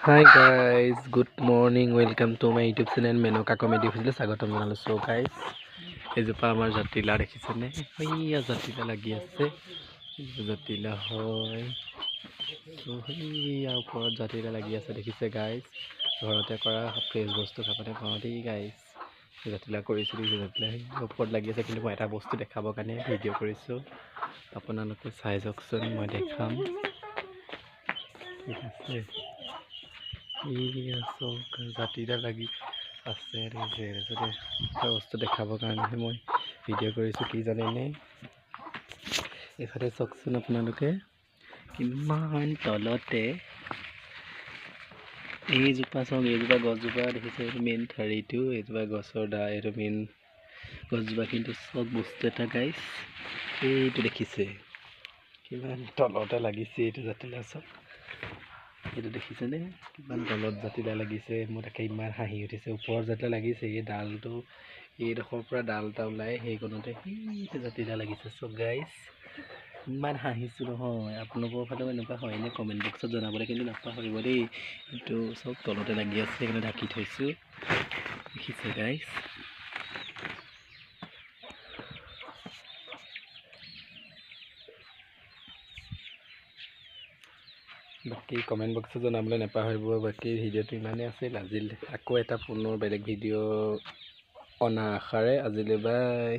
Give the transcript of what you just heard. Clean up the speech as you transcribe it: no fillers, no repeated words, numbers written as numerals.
Hi guys, good morning. Welcome to my YouTube channel Menoka Comedy Official. স্বাগতম জনাইছো guys. এজোপা আমাৰ জাতিলা দেখিছেনে? হইয়া জাতিলা লাগি আছে। জাতিলা হয়। তো হইয়া ওপৰত জাতিলা লাগি আছে দেখিছে guys. ঘৰতে কৰা ফ্ৰেছ বস্তু খাবতে পাওঁ দেই guys. জাতিলা কৰিছিলোঁ জাতিলা ওপৰত লাগি আছে কিন্তু মই এটা বস্তু দেখাবৰ কাৰণে ভিডিঅ' কৰিছোঁ। আপোনালোকে চাই যাওকচোন মই দেখাম। ঠিক আছে। জাতিলা লাগি আছে বস্তু দেখাবৰ কাৰণেহে মই ভিডিঅ' কৰিছোঁ কি জানেনে এইফালে চাওকচোন আপোনালোকে কিমান তলতে এইজোপা চাওক এইজোপা গছজোপা দেখিছে এইটো মেইন ঠাৰিটো এইজোপা গছৰ দা এইটো মেইন গছজোপা কিন্তু চব বস্তু এটা গাইছ এইটো দেখিছে কিমান তলতে লাগিছে এইটো জাতিলা চব এইটো দেখিছেনে কিমান তলত জাতিলা লাগিছে মোৰ তাকে ইমান হাঁহি উঠিছে ওপৰত জাতিলা লাগিছে এই ডালটো এইডোখৰ পৰা ডাল এটা ওলাই সেইকণতে সেইটো জাতিলা লাগিছে চব গাইছ ইমান হাঁহিছোঁ নহয় আপোনালোকৰ ফালেও এনেকুৱা হয়নে কমেণ্ট বক্সত জনাবলৈ কিন্তু নাপাহৰিব দেই এইটো চব তলতে লাগি আছে সেইকাৰণে ঢাকি থৈছোঁ দেখিছে গাইছ বাকী কমেণ্ট বক্সত জনাবলৈ নাপাহৰিব বাকী ভিডিঅ'টো ইমানেই আছিল আজিলৈ আকৌ এটা পুনৰ বেলেগ ভিডিঅ' অনা আশাৰে আজিলৈ বাই